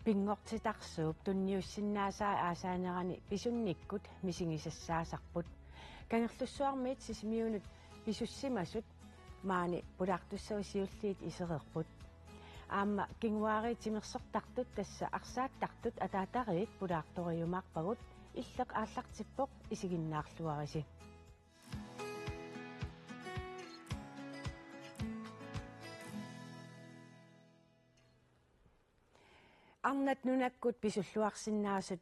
Pingortitarsuup tunniussinaasaa aasaanерани pisunnikkut misingisassaasarput kangerlussuarmiit sisimiunut pisussimasut maani pulaartussuisiulliit isererput aamma kinguari timersortartut tassa arsaattartut ataatariit pulaartoriumaarpagut иллак ааллартиппоқ исигиннаарлуариси арнат нунаккут писуллуарсиннаасут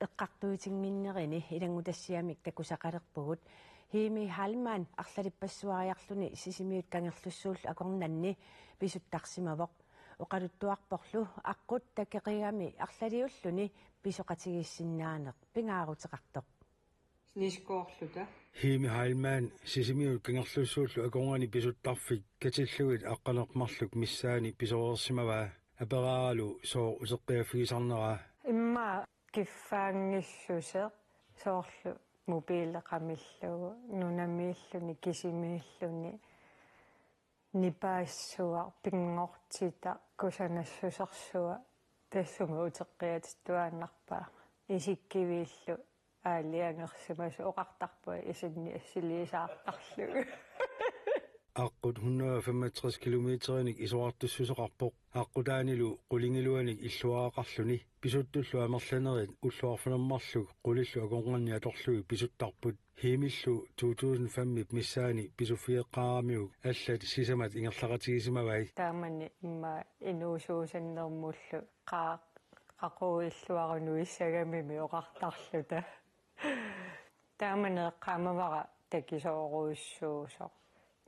эққартуитингминнерини илангутассиамик такусақалерпугут хими халмаан арлалиппассуариарлуни сисимиут кангерлуссуул акорнанни писуттарсимавоқ оқалуттуарпорлу аққут такеқигами арлалиуллуни писоқатигиссиннаанеқ пингаарутеқартоқ снискоорлута хими халмаан сисимиут кангерлуссууллу акорнани писуттарфик катиллугит аққанермарлук миссаани писоорсимаваа апераалу соо усеққиаффигисарнера имма киффаангиссусеқ соорлу мобилеқамиллугу нунамииллуни кисимииллуни нипаассуа пингортита кусанассусерсуа тассума утеққиатиттуааннарпаа исиккивииллу аалиангерсимасу оқартарпуа исинни ассилиисаартарлугу аққут 165 километерник исуартуссусеқарпоқ аққутаанилу қулингилуаник иллуаақарлуни писуттуллу амерланерит уллуарфунермарлуг қулиллу аконгорни аторлуги писуттарпут химиллу 2005 миссаани писуффиеққарамиуг аллат сисамат ингерлақатигисимавай таамани имма инуусуусаннермуллу қақуиллуарну иссагамими оқартарлута таамани эққаамавара такисооруиссуусоқ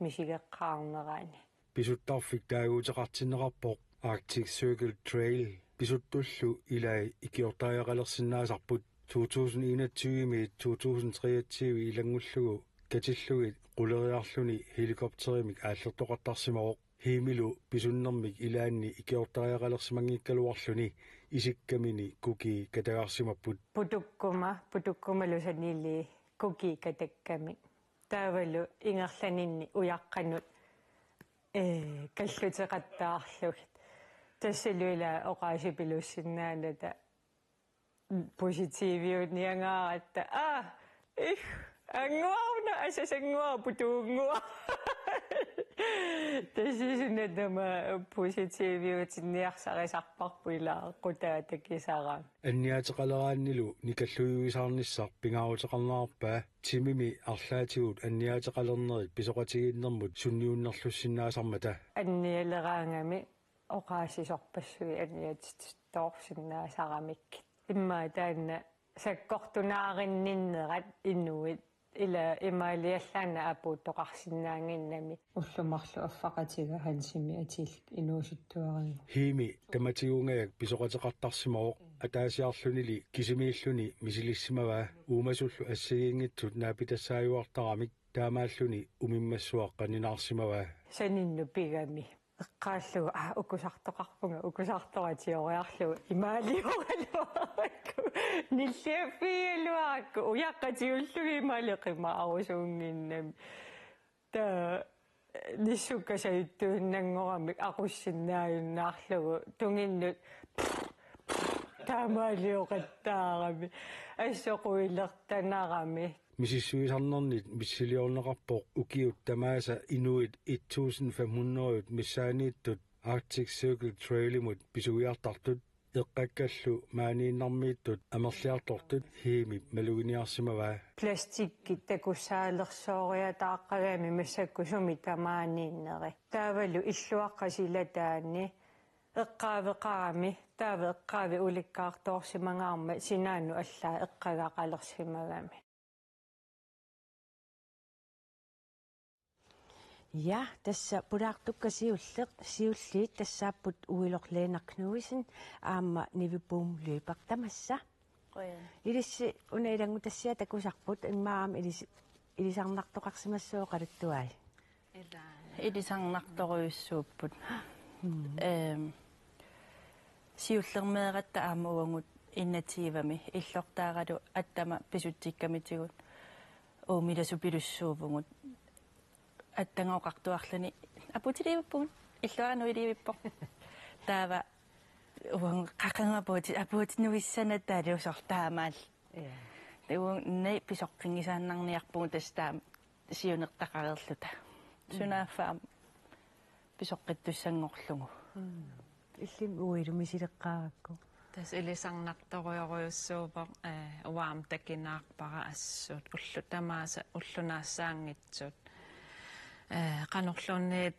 мисигеққаарнераани писуттарфик таагуутеқартиннеқарпоқ Arctic Circle Trail писуттуллу илай икиортаажақалерсинаасарпут 2021 ми 2023 илангуллугу катиллугит қулериарлуни хеликоптеримик ааллертоқартарсимаоқ химилу писуннэрмик илаанни икиортаажақалерсимангиккалуарлуни исиккамини куки катагаарсимаппут путуккумалу санили куки катакками таавалу ингерланинни уяққанут каллутеқаттаарлугит тассалуила оқаасипилуссиннаалата позитивиут ниангааратта ангуарна асасангуа путуунгуа тассисунатама позитивиут ниарсарисарпарпуила қутаатакисараа анниатеқалерааннилу никаллуюисаарниссар пингаарутеқарнаарпаа тимими арлаатигут анниатеқалернерит писоқатигииннэрмут сунниуннерлуссиннаасармата анниалераангами оқаасисорпассуи анниатитторсиннаасарамик имма таанна саккортунааринниннерат иннуит ила имаалиаллаана апууттоқарсинаангиннами уллумарлу аффақатига хансими атил инуусуттуарин хими таматигунгаяк писоқатеқартарсимаоқ атаасиарлунили кисимииллуни мисилиссимаваа уумасуллу ассагиингитсут наапитассааюартарамик таамааллуни умиммассуаққанинаарсимаваа санинну пигами эққааллуга укусартоқарпунга укусарторатиориарлугу имаалиоралуаракку ниллиаффигалуаракку уяққатиуллуги имаалеқима арусуунгиннами та ниссуккасаюттуиннангорамик aquссиннааюннаарлугу тунгиннут таамаалиоқаттаарами ассоқуилертанарами мисиссуисарнернит миссилиорнеқарпоқ укиут тамааса инуит 1500 миссаанииттут Arctic Circle Trail-имут писуиартартут эққаккаллу maaнииннармииттут амерлиартортут хими малугиниарсимаваа пластикки такуссаалерсоориатааққагами массаккусуми тамаанииннери таавалу иллуаққасилатаани эққаавеқарами тааве эққаави уликкаартоорсимангаарма синаану аллаа эққагақалерсимагами Ja, tässä pudaartukka siulliit tassaaput uilorleenarknuisin aamma nivipum lypartamassa. Ilissi unailangutassia takusarput immaam ilisarnartoqarsimassuoqaluttuai. Ilisarnartoruissuupput. Siullermeeratta aamma uangut innatiivami illortaaralu attama pisuttikkamitigut uumilasupilussuuvungut аттангоқартуарлани апутилииппун иллуануилииппо таава uang qaqangaput apuutinuissanatalusortaamaal uang nei pisoqqingisaannarniarpugu tastaa siunertaqareerluta sunaafaam pisoqqittussangorlugu illim uilumisiliqqaavakku tas ilisarnartorioruyussuupoq uaam takinaarpara assut ullutamaasa ullunaassаангитсут qanorluunniit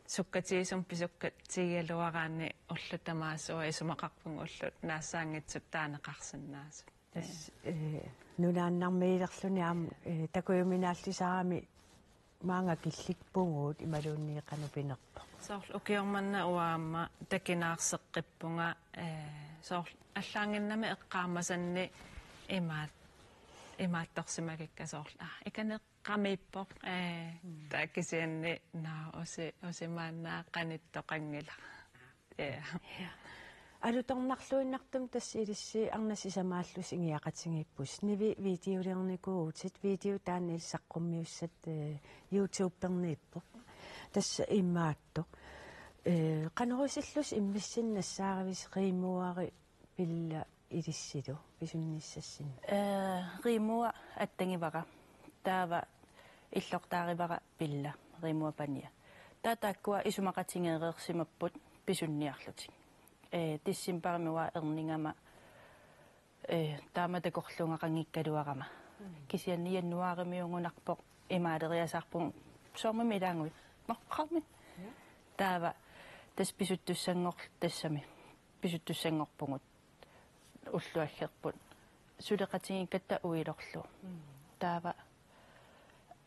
sukkatiisum pisukkat tiigaluaraani ullutamaasua isumaqarpungu ullut naassаангитсут taanеқарсиннаасут tas nunaannarmiilerluni aam takuyuminaallисарами maanga killikpunguut imaluunniiqanupinerpa soorl ukiormanna uaamma takinaarseqqippunga soorl аллаангиннами эққаамасанни имаатторсимагикка соорл иканеққамииппоқ тааккисианни наа усимааннаа қаниттоқангила алуторнарлуиннартум тасси илисси арнаси самааллус ингиақатсигиппус ниви видеолерникууутит видео таанни иллаққуммиуссат YouTube пернииппоқ тасса иммаатто канерусиллус иммиссиннассааравис римуари пилла илиссилу писунниссассин римуа аттангивара таава иллортааривара пилла римуа пания татаккуа исумақатингеерерсимаппут писунниарлутик тиссимпарамуа ернингама тааматакорлунгақангиккалуарама кисианнианнуаримиунгунарпоқ имаалериасаарпун соормимилаангуит маққарми таава тас писуттуссангорл тассами писуттуссангорпугут уллуаггерпут сулеқатингиккатта уилорлу таава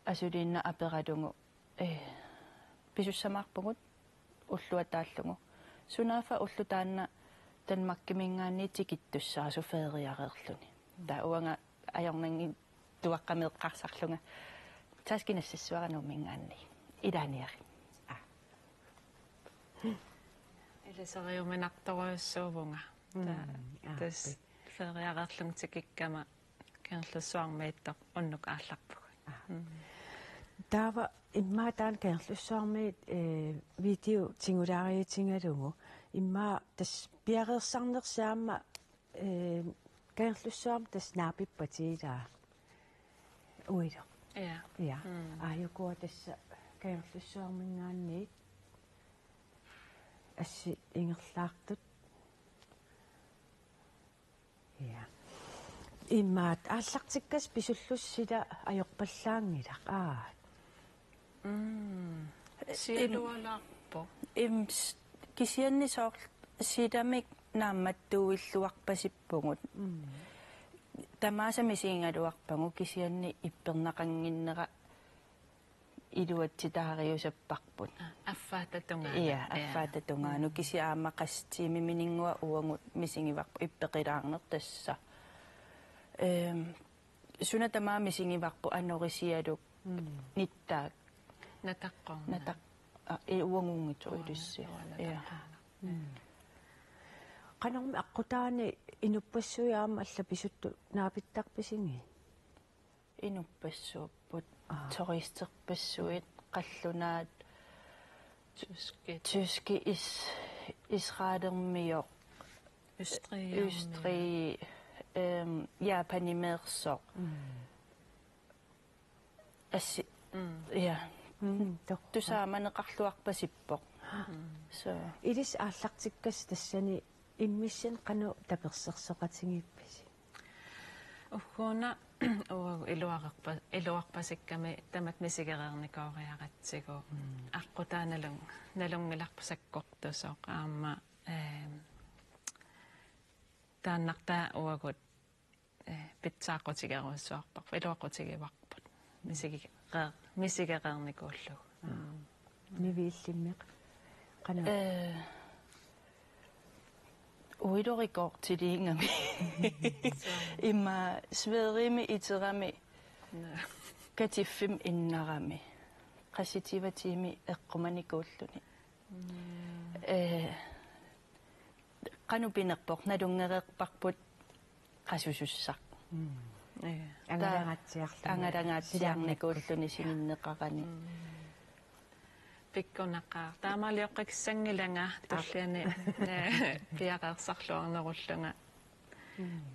асулиинна апералугу писуссамаарпугут уллуатааллугу сунаафа уллутаанна танмаккимингаанни тикиттуссаа суфеериареерлуни таа уанга аёрнанги туаққамеэққарсарлунга таскинассассуарануумингаанни илааниари илисариуминарторуйуссуувунга тас феериареерлун тикиккама керлуссуармииттоқ уннук аалларпуга таава иммаатаан керлуссуармиит видео тингулаариутингалугу иммаа тас пиареерсарнерсаама керлуссуарм тас наапиппатиилаа уило я ааюкуа тасса керлуссуармингаанни асси ингерлаартут я иммаат ааллартиккас писуллуссила аёрпаллаангила сиалуалаарпо кисианни соор сидамик наамматтууиллуарпасиппугут тамаасами сиингалуарпагу кисианни иппернақангиннера илуатситаариусаппарпут аффаататунга ия аффаататунгаану кисиаамақастиими минингуа уангут мисингиварпу иппеқилаарнер тасса суна тамаа мисингиварпу анорисиалук ниттаак натақ уангунгитсуилусси ия канарми аққутаани инуппассуяама алла писутту наапиттарписинги инуппассууппут тористерпассуит қаллунаат tyski israalermior Østrig japanimerso assi ja тусааманеқарлуарпасиппоқ so илис ааллартиккас тассани иммиссин қану таперсерсоқатингиппаси уггуна илуарпасикками тамат мисигереерникоориаратсигу аққутааналун налунгиларпасаккортусоқ аама тааннартаа уагут питсаақутигеруссуарпар илуақутигиварпут мисигереерникууллуг нивииллиммеқ қана уидорикортилиингами имма сверими итерами катиффим иннарами қаситиватими эққуманикууллуни канупинерпоқ налунгереерпарпут қасусуссақ ангаларатсиарлу ангалагаатсиарникууллуни симиннеқарани pikkunaqaa taamaliоққиксангиланга туллиани пиақарсарлуарнеруллунга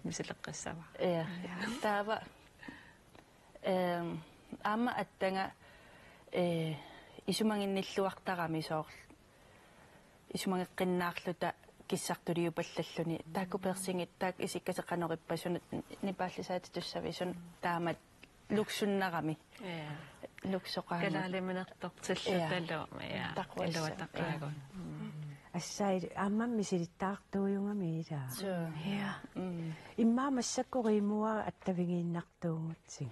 мисилеққиссава таава аама аттанга исумангинниллуартарами соорл исумангеққиннаарлута киссартулиупаллаллуни тааккуперсингит таак исиккасеқанериппасунат нипааллисаати туссависун таамат луксуннарами луксоқаама калаалиминертортиллуталлу я илуатаққаагун ассай ааммамми силиттаартуйунгами ила я иммаамассаккоримуа аттавигииннартуунгутсиг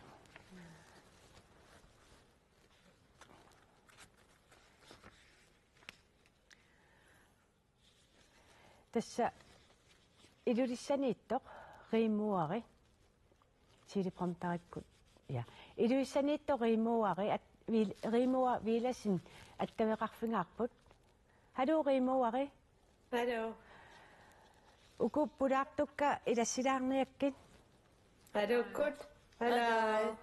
тасса илулиссанииттоқ римуари силипромтариккут я илулиссанииттоқ римуари римуа виласин аттавеқарфингаарпут халу римуари Hallo. укуппулаартукка илассилаарниаккит Hallo, gut. Hallo.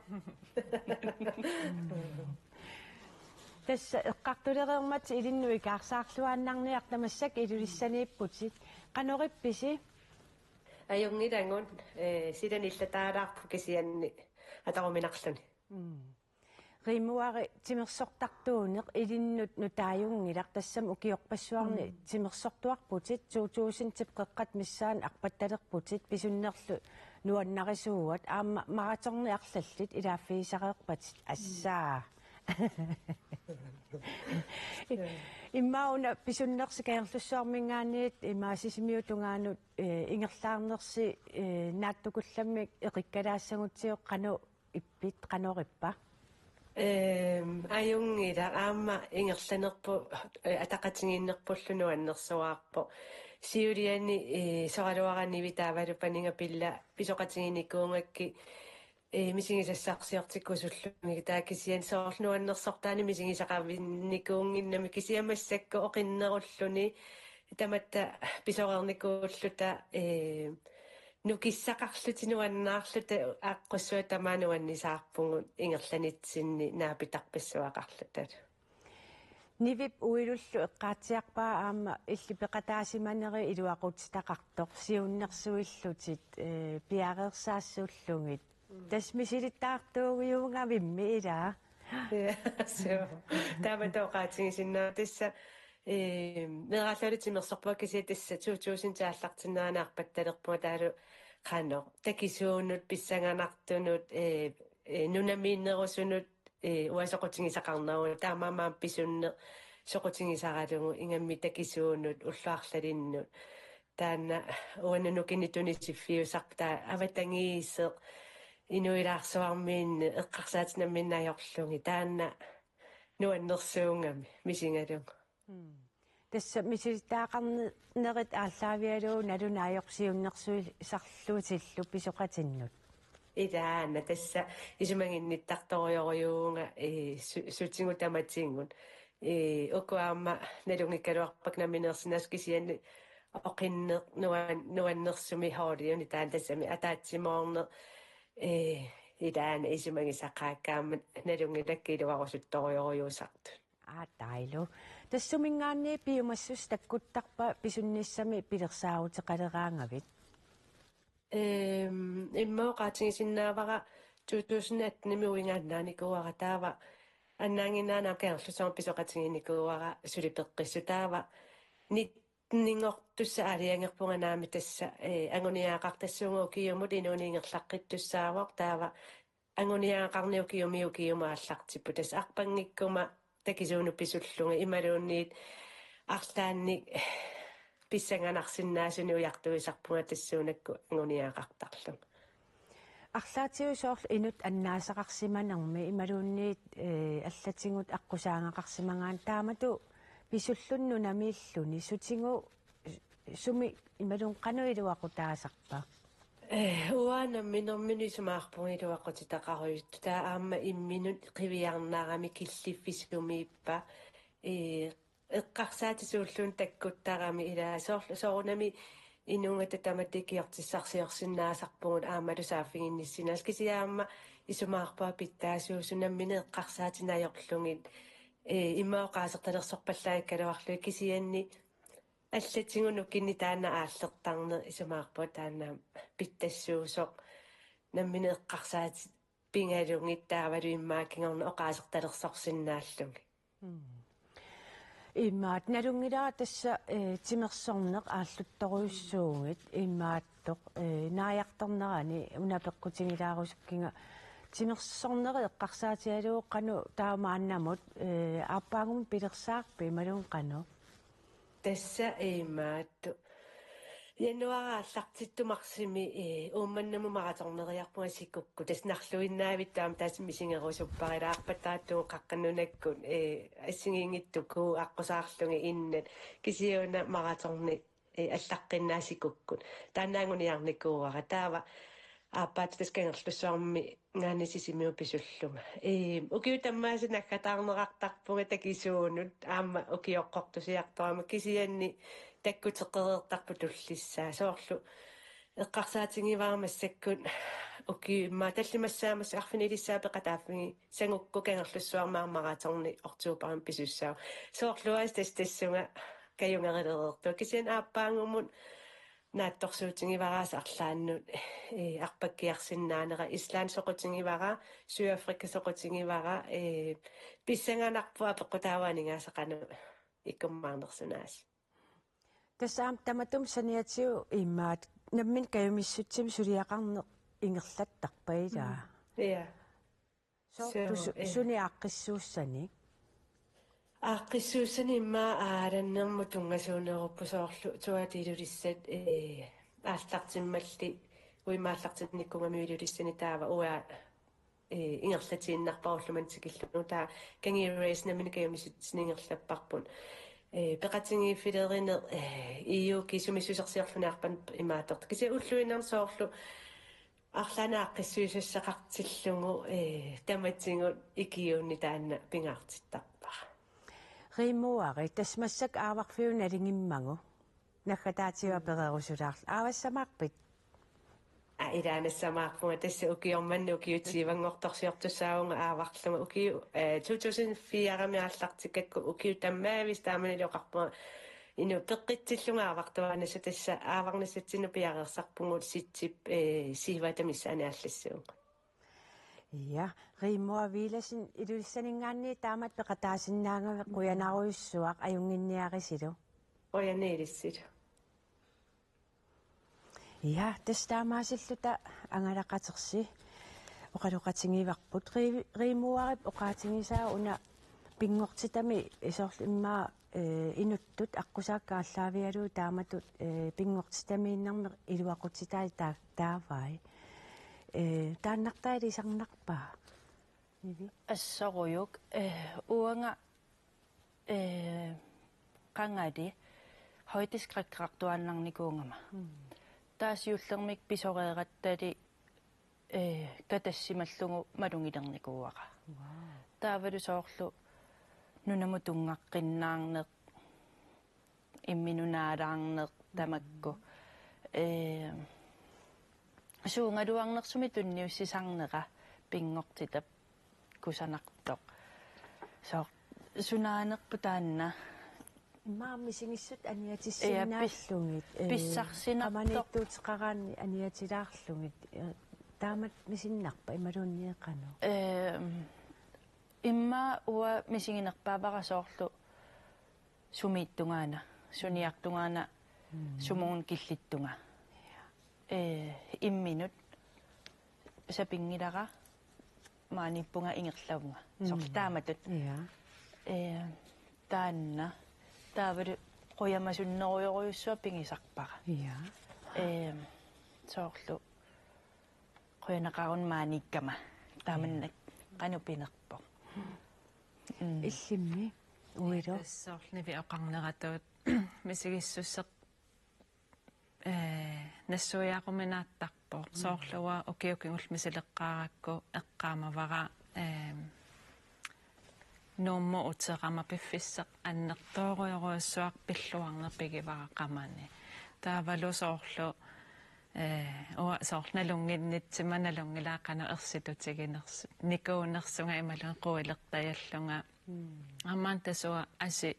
тасса эққартулереермат илиннуи каарсаарлуааннарниартамассак илулиссанииппутит канорипписи Ajungidangun, sidan illataalaarpu kisianni ataruminarluni. римуари тимерсортартуунеқ илиннут нутааюнгилар тассам укиорпассуарни тимерсортуарпутит 2000 қеққат миссаан арпатталерпутит писуннерлу нуаннарисууат аама мараторниарлаллит илааффиисареерпатит ассаа иммауна писуннерсикаерлуссуармингаанниит имаасисимиутунгаанут ингерлаарнерси нааттукулламмик эқиккалаассагутсиоқ қану иппит қанориппа Ajungida aama ingerlanerpu ataqatigiinnerpullunu annersuaarpo siuliani soraluarani vitaavalupaninga pilla pisoqatigiinikuungakki мисигисассаарсиортиккусуллуги таакисиан соорнуаннерсортаани мисигисақавинникуунгиннами кисиамассакку оқиннеруллуни таматта писорерникууллута нукиссақарлутинуаннаарлута ааққуссуа тамаануаннисаарпугут ингерланитсинни наапитарпассуақарлутат нивип уилуллу эққаатиарпаа аама иллипеқатаасиманери илуақутитақартоқ сиуннерсуиллутит пиареерсаассууллугит тасмисилиттаартуугиунгавимми илаа so таматоқаатигисиннаа тасса мераллалутимерсорпуа кисиатасса 2000 тааллартиннаанаарпатталерпуа таалу қано такисуунут писсанганартунут нунамииннерусунут уасоқутигисақарнеру таамаамаам писунне соқутигисаралугу ингамми такисуунут уллаарлалиннут таанна уаннукинитунисиффиусарта аватангиисеқ инуилаарсуармиинне эққарсаатинамминнаajorlungi таанна нуаннерсуунгами мисингалугу тасса мисилиттаақарнерит ааллаавиалуу налунаajorsiunnersuil сарлуутиллу писоқатиннут идаана тасса исумагинниттарториориуунга сутингу таматингут окуаама налунгиккалуарпак наминерсинаас кисианни оқиннер нуаннерсуми хоолиуни таан тассами атаатсимоорнер идаана исумагисақааккаама налунгилаккилуарусутториориусарту таилу тассумингаанни пиумассус таккуттарпа писунниссами пилерсаагутеқалераангавит иммоқаатигисиннаавара 2018 уингааннааникуара таава аннаангинаанаа каерлусаама писоқатигиникууара сулипеққиссутаава нингортусса алиангерпунганаами тасса ангуниаақартассуунга укиумут инуниингерлаққиттуссаавоқ таава ангуниаақарниукиуми укиумааллартиппу тас арпангиккума такисууну писуллунга ималуунниит арлаанник писсанганарсиннаасуни уяртуисарпунга тассуунакку ангуниаақартарлу арлаатиусоорлу инут аннаасақарсиманерми ималуунниит аллатингут аққусаангақарсимангаан таамату писуллунну намииллуни сутингу суми ималуун қануилуақутаасарпа уана минормини сумаарпунгилуаққутитақаруйут таа аама имминут қивиарнаарами киллиффисумииппа эққарсаатисууллун таккуттарами илаа соорунами инунгата таматтикиортиссарсиорсиннаасарпугут аамалусааффигинниссинаас кисиаама исумаарпаа питтаасуусунаммине эққарсаатинаajorlungit имаоqaасерталерсорпаллаагаккалуарлуи кисианни аллатингуну кинни таана ааллертарне исумаарпу таана питтассуусоq наммине эққарсаати пингалунгиттаавалу иммаакингорна оqaасерталерсорсиннааллуги имаат налунгилаа тасса тимерсорнеқ ааллутторуйуссуугит имааттоқ нааяқторнерани унапеққутингилаарусуккинга тимерсорнери эққарсаатиалуу қану таамааннамут ааппаагум пилерсаарпи малун қану тасса имаатту януарааллартиттумарсими уумманнаму мараторнериарпуга сиккукку таснарлуиннаавит таама таасмисингерусуппарилаарпатааттугу қаққаннунаккут ассигингиттуку аққусаарлунги иннат кисиуна мараторни аллаққиннаасикуккут таанаангуниарникууара таава ааппаат таскангерлуссуарми нгаанисисимиу писуллуга укиу таммааси наккатаарнерартарпуга такисуунут аама укиоққортусиарторама кисианни таккутеққереертарпу туллиссаа соорлу эққарсаатингиварамассаккут уки имма таллимассаамас арфинилиссаапеқатааффиги сангукку кангерлуссуармаармараторни ортуупарам писуссаа соорлуас тассунга каюнгерилеэрту кисиан ааппаангумут наатторсуутингивараас арлааннут арпаккиарсиннаанера ислаан соқутингивара Сюафрика соқутингивара писсанганарпуа пеққутааваанигаасақану иккуммаарнерсунаас тасаам таматум саниатиу иммаат наммин каюмиссутсим сулиақарнеқ ингерлаттарпаилаа суни аққиссууссани аққиссууссани имма ааланнерму тунгасуунеруппу соорлу туатилулиссат ааллартиммалли уимааллартитниккунгамиулулиссани таава уа ингерлатииннарпаруллуман тикиллуну таа кангиурейс наммин каюмиссутсинингерлаппарпун пеқатинги филеринер ию кисумиссусерсиарлунаарпан имаатторт киси уллуинер соорлу арлана аққиссуисассақартиллугу таматсингут икиуунни таанна пингаартиттарпара римуари тасмассак ааварфиуна алингиммагу наггатаатиуа перерусулаарла аавассамаарпит илаанассамаарпунга тасса укиорманни укиутсивангорторсиортуссаагунга ааварлунга укиу 2004-ами ааллартиккакку укиу таммаавис тааманилиоқарпунга ину пеққитсиллунга аавартуаанасса тасса ааварнассатсину пиареерсарпунгут ситсип сиватамиссаани ааллассуунга ja римуа виласин илулиссанингаанни таамат пеқатаасиннаангаве қуянаруйуссуақ аюнгинниарисилу оянеилиссилу ja тастаамаасиллута ангалақатерси оқалоқатингиварпут римуарип оқаатингисаа уна пингортитами исоорлу иммаа инуттут аққусааккааллаавиалуу тааматут пингортитамииннарме илуақутситаи таавай тааннартаали исарнарпаа ниви ассоруйук уанга qangadi hoitiskrakkartuannarnikuungama таасиуллермик писореератали катассималлугу малунгилерникууаqa таавалу соорлу нунаму тунгаққиннаарнеқ имминунаалаарнеқ тамакку суунгалуарнерсуми тунниуссисарнера пингортитап кусанартоқ соо сунаанерпу таанна маамисигиссут аниатиссиннааллугит писсарсинартоқ аниатилаарлугит таамат мисиннарпа ималуунниеқану имма уа мисигинерпаавара соорлу сумииттунгаана суниартунгаана сумуун киллиттунга имминут сапингилара мааниппунга ингерлавунга соорлтааматут таанна таавалу qoyamasunneriuruussua pingisarpara sooрлу qoyanaqarun maanikkama taamannak qanupinerpo иллимми уило соорлниви оқарнератуут мисигиссусеқ нассуяақуминааттарпоо соорлуа окиукингул мисилеққаракку эққаамавара нуммо утерама пиффиссеқ аннертооруйоруассуар пиллуарнерпигивара қамани таавалу соорлу Oa soornalunginnitsima nalungilaaqana ersitutiginersu nikuunersunga imalun quilertajallunga аммаан тасуа аси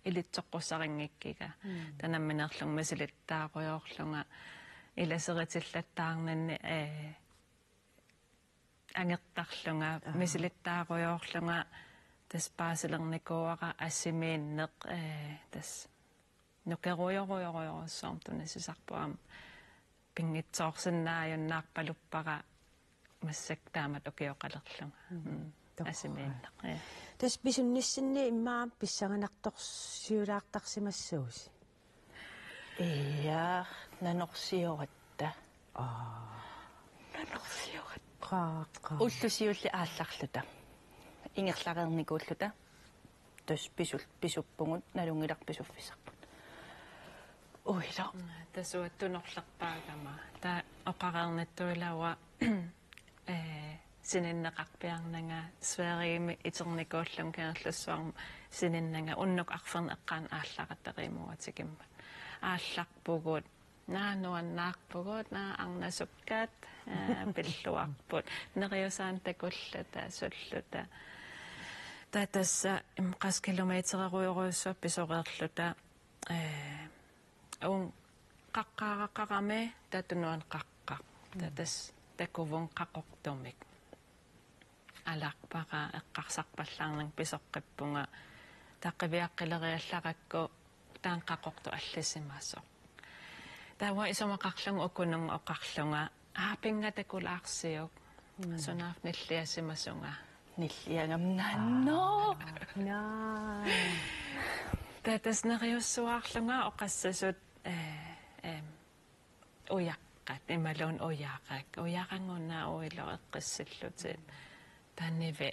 илитсоққусарингиккига танамминерлун масилиттаақуйоорлунга иласеритиллаттаарнанни ангертарлунга мисилиттаақуйоорлунга тас паасилерникууара ассимииннеқ тас нукеруйоруйоруйоруссоорм тунасисарпуам пингитсоорсиннааюннаарпалуппара массак таамат окиоқалерлунга ассимииннеқ тас бисунниссинни иммаам писсаганарторсиулаартарсимассуус нанорсиоратта нанорсиоратта уллусиулли аалларлута ингерларерникууллута тас писуппугут налунгиларписуффисарпут уила тасуаттунерлерпаагама та оқарернаттуилауа сининнеқарпиарнага сверигими итерникууллун кеерлуссуарма сининнага уннук арферне эққаан аалларатеримуатикимма аалларпугут наануаннаарпугут наа арнасуккаат пиллуарпут нериусаан такуллата суллута татасса имқас километереруйоруйуссуа писореерлута ун қаққарақарами татунуан қаққа татас такувун қақортумик аларпара эққарсарпаллаарнан писоққиппунга таққивиаққилериалларакку таан қақорту аллассимаасо тава исомақарлугу укунернга оқарлунга аапингатакулаарсиук сонаф ниллиассимасунга ниллиангамнаанно татас нериуссуаарлунга оқассасут уяққат ималуун уяақак уяақангуна уило эққиссиллутит танниве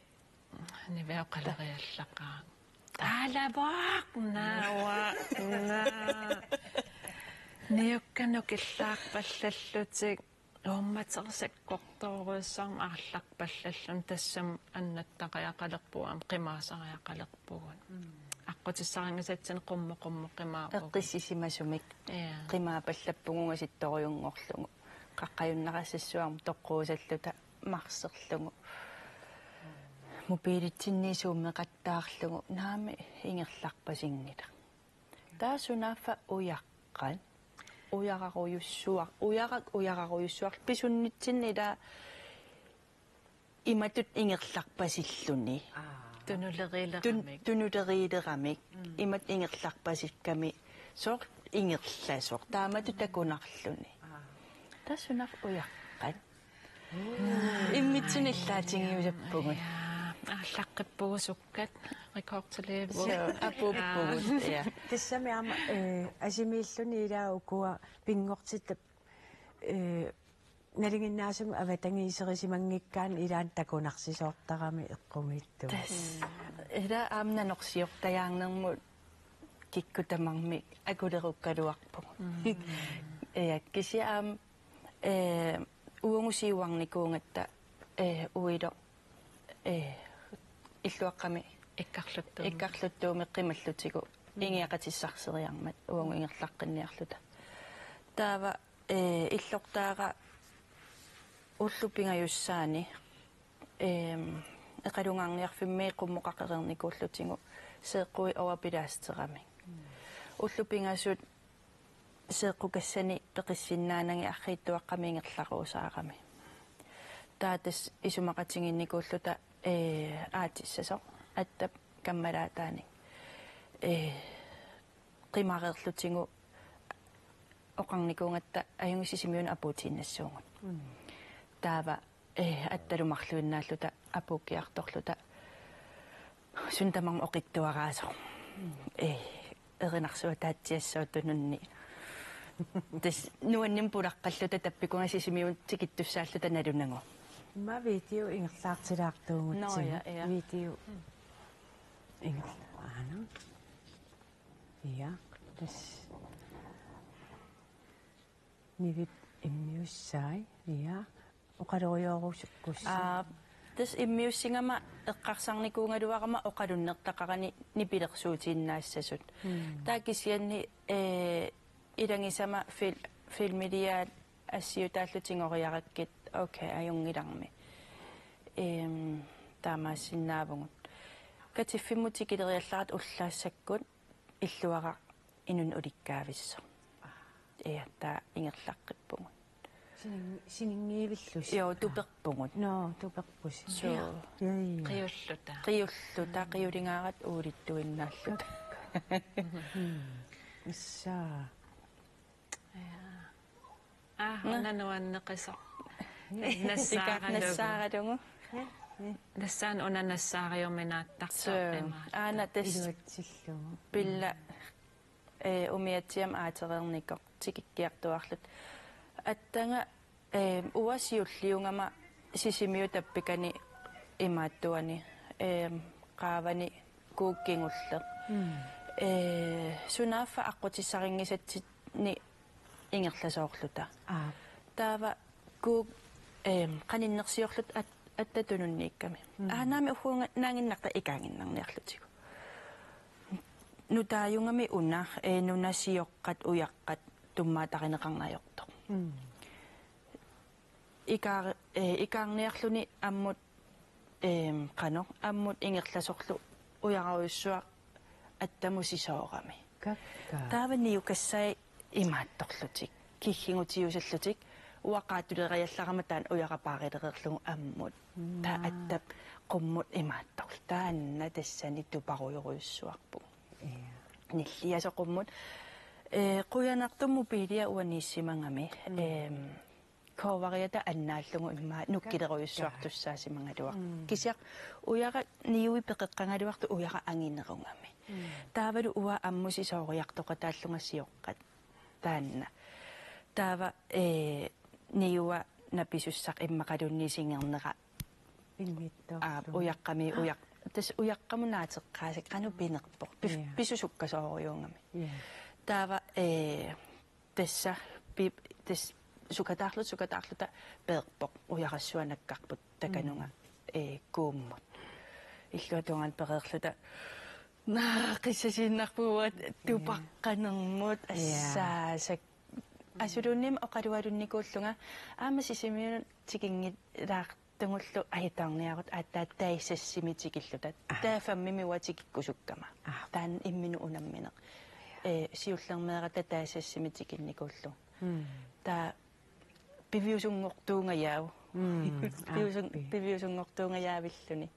оқалериаллақаа таалаваақ науа ниукканукиллаарпаллаллутик уумматерсаккорторуссаарма аарларпаллаллун тассам аннаттақаяқалерпуам қимаасариақалерпугун аққутиссарангасатсин қуммо қимаа эққиссисимасумик қимаапаллаппугунга ситториунгорлугу қаққаюннерассассуарма тоққуусаллута марсерлугу мобилитсиннисууммеқаттаарлугу наами ингерларпасингила таасунаффа уяққан уяраруйуссуар писуннитсиннила иматут ингерларпасиллуни тунулериилерамик имат ингерларпасикками соор ингерлаасоор таамату такунарлуни таасунаф уяққан иммитсиниллаатингиусаппугут ааллаққиппугусуккат рекордтилииву апуппугут я тассами ама асимииллуни илаа укуа пингортиттап налингиннаасум аватангиисерисимангиккаан илаан такунарсисоортарами эққумиитту эра аамнанорсиортаяарнермут киккутамарми акулеруккалуарпу кисиаам уангусиуарникуунгатта уило иллуаққами иккарлуттууми қималлутигу ингиақатиссарсериармат уангу ингерлаққинниарлута таава иллортаара уллупингаюссаани эқалунгаарниарфиммеи қуммоқақерерникууллутигу сеэққуи овапилаастерами уллупингасут сеэққукассани пеқиссиннаанаги аррииттуаққами ингерларуусаарами таатас исумақатингинникууллута аатиссасо аттап каммалаатаани қимареерлутингу оқарникуунгатта аюнгисисимиуна апуутииннассуугут таава атталумарлуиннааллута апууккиарторлута сунтамарма оқиттуараасо эринарсуа таатсиассаутунунни тас нуанним пулаққаллута таппикунгасисимиун тикиттуссааллута налунагу ма видео ингерлаартилаартуугутсиг видео ингерлаана я тас нивит иммиуссай я оқалориоорусуккусса тас иммиуссингама эққарсарникуунгалуарама оқалуннертақарани нипилерсуутииннаассасут таакисианни илангисама филмилиаат ассиутааллутингориараккит окей аюнгиларми таамаассиннаавгут катиффиммутикилериалларат уллаассаккут иллуара инун уликкаависсо таа ингерлаққиппугут синингиивиллус йоо туперпугут но туперпус қиуллута қиулингаарат уулиттуиннааллут issаа нануаннеқисо нассаагалугу нассаан унанассаариуминааттартарпима аана тас илуатсиллугу пилла умиатсиам аатерерникоқ тикиккиартуарлут аттанга уасиуллиунгама сисимиу таппикани имааттуани qaavani kuukkingulle sunaafa aqutissarinngisatni ingerlasoorluta taava kuuk qaninnersiorlut attatununniikkami aanaami uhuunga naanginnarta ikaanginnarniarlutigu nutaajungami una nunasiyoqqat uyaqqat tummaatarineqarnajortoq ikaarniarluni ammut qano ammut ingerlasorlu uyaruissuaq attamusisoorami taavani ukassai imaattorlutik kiggingutiusallutik uaqaatuleriallarama taan uyaqapaarilererlugu ammut taa attap qummut imaattorlu taanna tassani tuparuyoruissuarpu nilliaso qummut quyanartummu piilia uaniissimangami kovariata annaallugu imma nukkileruissuartussaasimangaluaq kisiaq uyaqa niui peqeqqangaluartu uyaqa anginerungami taavalu uwa ammusisooriartoqataallungasioqqat taanna taava niua napisussaq immaqalunnisingerneqa uyaqqami uyaq tas uyaqqamunaateqqaasik qanu pinerpoq pisusukkasooriungami taava tassa tas sukataarluta peerpoq uyaqassuanakkarput takanunga kuummut illuatungan pereerluta qissasinnarpuuat tupaqqanermut assaasak asulunnim oqalualunnikuullunga aama sisimiun tikingit laartungullu ayitaarniarut aattaattaissassimitikillutat taafammimi watikikkusukkama taan imminu unammineq siullermeerata taassassimitikinnikullu taa piviusungortuungayaau piviusungortuungayaavilluni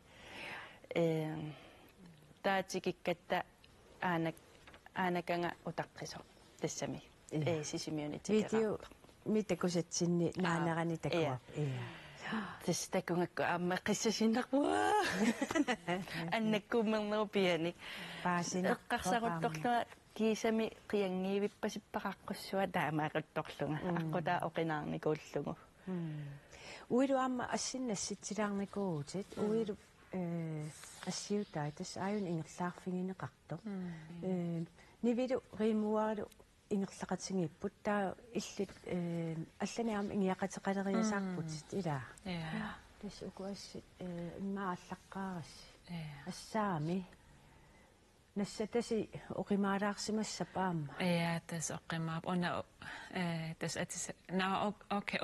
taatikikkatta aanakanga utaqqisor tassami sisimiuniti video mitakusatsinni naanerani takua tas takungakku aamma qissasinnerpua annakkuummerneru pianik eqqarsaruttorlua kiisami qiangiivippasippaqaqqussua taamaaquttorlunga aqutaa oqinaarnikuullugu uilu aamma assinnassitsilaarnikuutit uilu assiutai tas aayun ingerlaarfingineqarto nivilu riimuaru ingerlaqatingipput taa illit allani aam ingiaqateqaleriasaarput ila tas ukuassit immaallaqqaaras assaami nassatasi oqimaalaarsimassapaamma tas oqimaap una tas atis na okay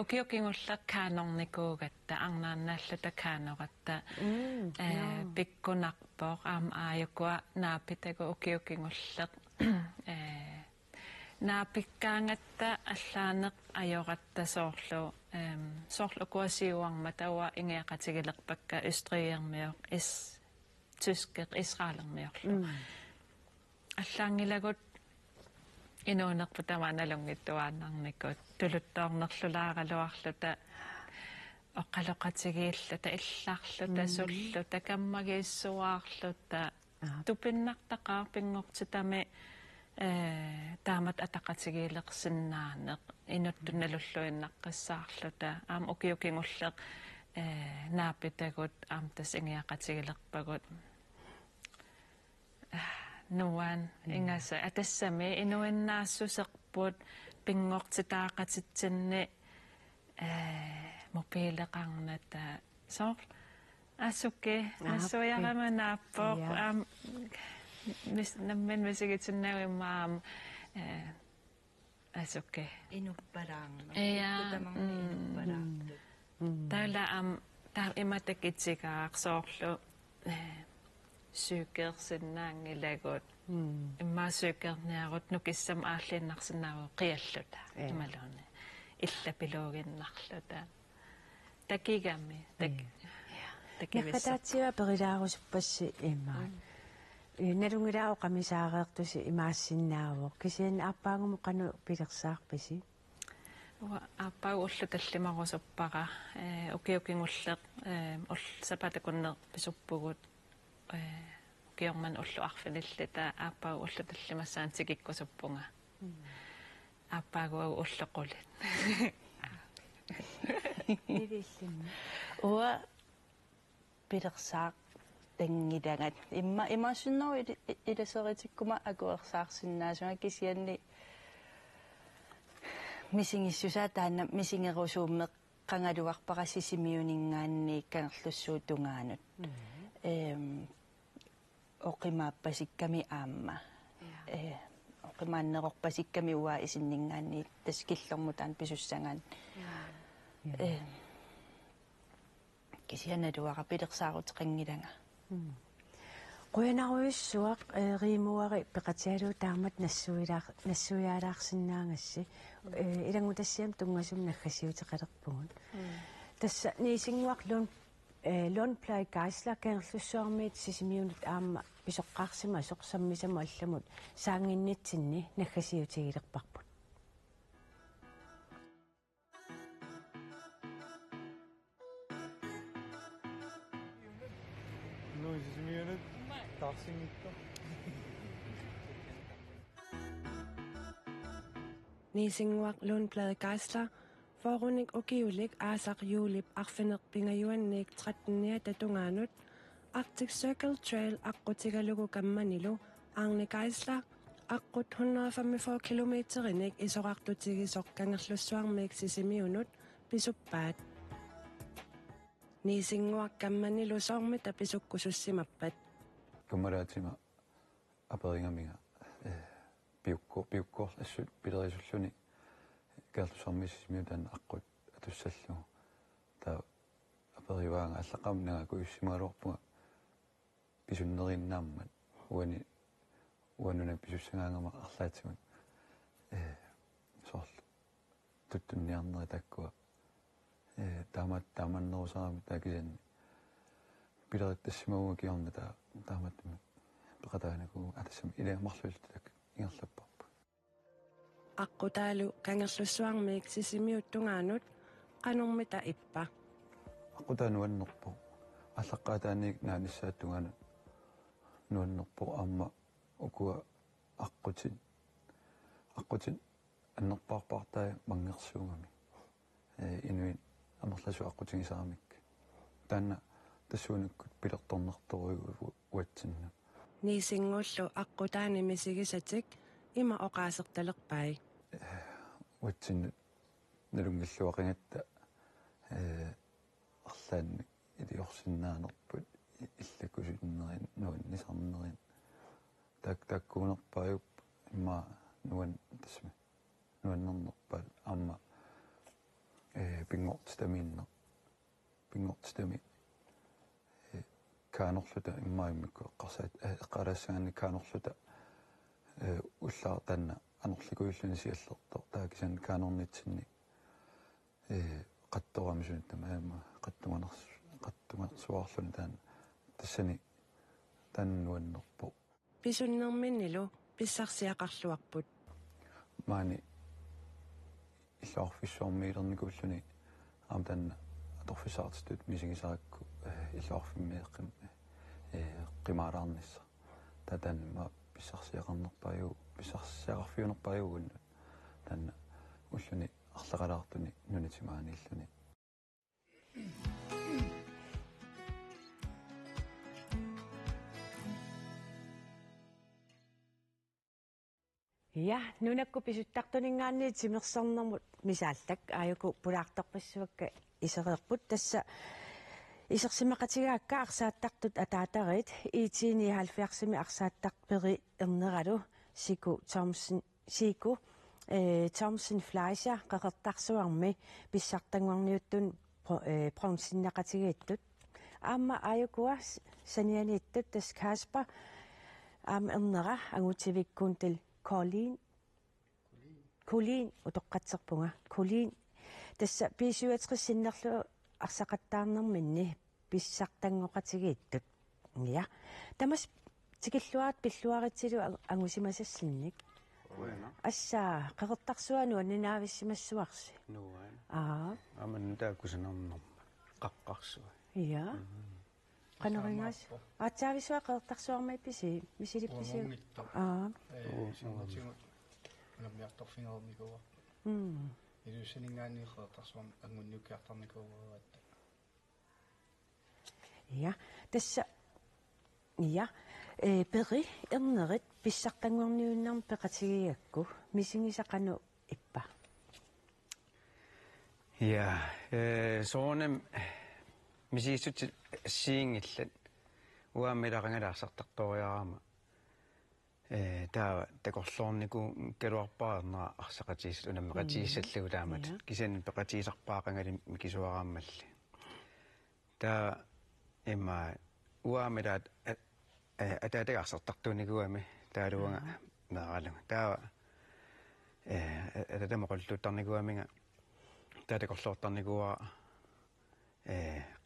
kaanornikuugatta arnaannaalluta kaanoratta pikkunarpoq aam aayukua naapitagu ukiukingulleq naapikkaangatta allaaneq ajoratta soorlu kuasiuarma taua ingiaqatigilerpakka østrigiermior tyskeq israelermiorlu аллаангилагут инуунерпутамааналунгиттуааннарникут тулуттоорнерлулааралуарлута оққалоқатигииллута иллаарлута суллута каммагииссуаарлута тупиннартақарпингортитами таамат атақатигиилеқсиннаанеқ инуттуналуллуиннаққиссаарлута аам укиукингуллеқ наапитагут аам тас ингиақатигилерпагут nuan ingasa atassami inuinnaassuserput pingortitaaqatitsinni mobiileqarnata soor asukke assuyaramanaappoq nammen misigitsinnaawimmaam Asukki. Inupparang. Ja. Inupparang. Täällä imatek itsikaaqsoorlu syykersinnaangilagut imma syykerniarut nukissam aallinnarsinnaava qialluta imaluni illapilooginnarluta takigami nakatatsiwa perilaarusuppassi imma nalungilaa qamisaareertusi imaassinnaavuq kisian appaangumu qanu pilersaarpisi аппау уллуталлимарусуппара укиукингуллеq сапатакунне писуппугут укиорман уллу арфиниллита аппау уллуталлимассаан тикиккусуппунга аппаагуагу уллеқулит нивиллимма уа пилерсаақ тангилангат имаасуннеру иласеритиккума акуерсаарсиннаасуга кисианни мисингиссусаа таанна мисингерусууммеқ qangaluarparasisimiuningaanni kangerlussuutungaanut oqimaappassikkami aamma oqimaanneqorpassikkami uaa isinningaanni taskillermutaan pisussangaan kisianaluara pilersaarutiqangilanga quyanaruyussuaq riimuari peqatialu taamat nassuiaalaarsinnaangassi ilangutassiam tungasum naggasiuteqalerpugun tassa niisinguaq Lundplay Geisler kangerlussuarmiit sisimiunut aamma pisoqqaarsima soqsammisama allamut saanginnitsinni naggasiutigilerparput Sisimiunut taarsinngittu Niisinguaq Lundplay Geisler Forunik ukiulik aasaq juulip arfinerpingajuanniik 13 tatungaanut Arctic Circle Trail aqqutigalugu kammanilu Arne Geisler aqqut 145 kilometerinik isoqartutigisoq kangerlussuarmiik sisimiunut pisuppaat Niisinguaq kammanilu soormita pisukkusussimappat Kummaraatima aperingaminga piukkoorlassut pilerisulluni kaallusormissimiutan aqqut atussallugu taa aperivaanga allaqamnaga kuissimaluarpunga pisunnerinnaammat uanuna pisussangaangama arlaatigun soorlu tuttunniarneri takkua taamannerusarami taakisanni pilerittassimaguga kiorna taamattumat peqataanaku atassami ilamarlultak ingerlapparpu Aqqutaalu kangerlussuarmiik sisimiuttungaanut qanormita ippa aqutaanuannerpu аллаққаатааник нааниссааттунгана нуаннерпо аама укуа аққутин аннерпаарпартаа мангерсуугами инуин амерласу аққутингисарамик таанна тассуунаккут пилерторнерторугу уатсинна Niisingullu aqqutaani misigisatik ima oqaasertalerpai уатсинна налунгиллуақингаtta арлаанни илиорсиннаанерпут иллакусуннерин нуаннисарнерин таккуунерпааюп имма нуан тасма нуаннернерпаат аама пингортстами каанорлута иммаиммикку эққарсаат эққалаассаганни каанорлута уллаартаанна анерликуиллуни сиаллертор таакисан каанорнитсинни qattoramisuun tamaama qattumanersuarluni taana tassani tannuannerpu pisunnerminnilu pissarsiaqarluarput maani иллаарфиссуармиилерникууллуни аам таанна аторфисаартитут мисигисаракку иллаарфиммеэққим qimaalаарнисса татаанма писсарсиақарфиунерпаюгунну таанна уллуни арлақалаартуни нунитимаанииллуни Ja, nunakku pisuttartuningaanni timersornermut misaallak aayuku pulaartorpassuakka isereerput tassa isersimaqatigaakka arsaattartut ataatarit iitiini 70 arsaattarperi erneralu siku Thomsen siku Thomson Fleischer qaqertarsuarmi pissartanguarniuttun pronsinnaqatigiittut аама аюкуа санианииттут тас Каспа аама эрнера агутивиккуун тил Колин утоққатсерпунга Колин тасса писуатриссиннерлу арсақаттаарнэрминни писсартангоқатигииттут я тамас тикиллуаат пиллуаритсилу агусимасассинник ассаа қеқертарсуану нинависсимассуарси аман тааккусанернэрма қаққарсуа я каноринgas атсаависуа қеқертарсуармай писи мисилипписи намиарторфингерникуа илусинингаани қеқертарсуарм ангуннукиартарникууаатта я тасса я пери эрнерит писсартангуарниуннарм пеқатигиакку мисигисақану иппа я соонем мисииссут сиингиллат уааммиларангалаарсартарториарама таа такорлоорнику калуарпаарнера арсақатиис унаммеқатииссаллугу таамат кисанин пеқатиисарпаақангали микисуарааммалли таа имма уааммилаат атаатагарсартартуникуами таалуанга меэралунга таа ататамоқоллуттарникуаминга таатакорлоортарникуа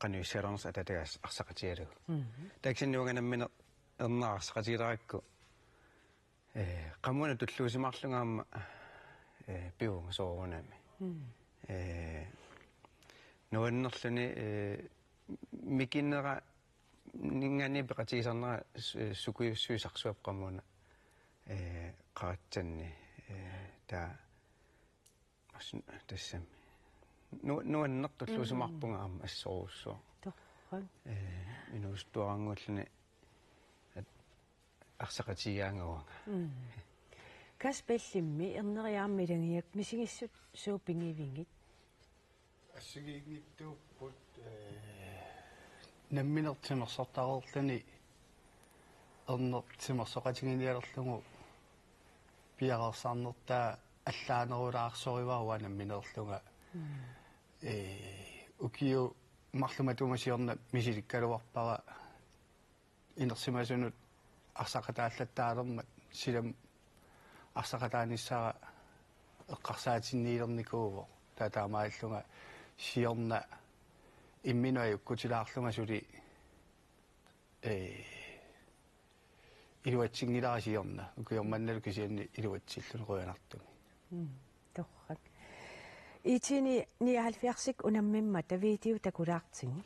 qanuyssaalernes atatagas arsaqatialugu taaksinnuanganammin ernaarssaqatiilaraakku qamuna tulluusimarlungaamma piunga soorunami nuannerluni mikinnera ningani peqatiisarnera sukuissuisarsuap qamuna qaratsanni taa tassami nuannertulluusimarpunga aama assoruussua torran inuustuarangulluни арсақатигаангауага каспеллимми эрнериаармилангиак мисигиссут суупингивингит ассигиигниттууппут намминертимерсартареерлани эрнертимерсоқатигиниалерлугу пиарерсаарнертаа аллаанерулаарсориваруа намминерлунга укиу марлуматумасиорна мисиликкалуарпара инерсимасунут арсақатааллаттаалермат силам арсақатааниссара эққарсаатинниилерникууво таатаамааллунга сиорна имминуай уккутилаарлунга сули илуатсингилара сиорна укиорманналу кисианни илуатсиллун руянартуми torrak итини 79-сик унаммимма тавиитиу такулаартинги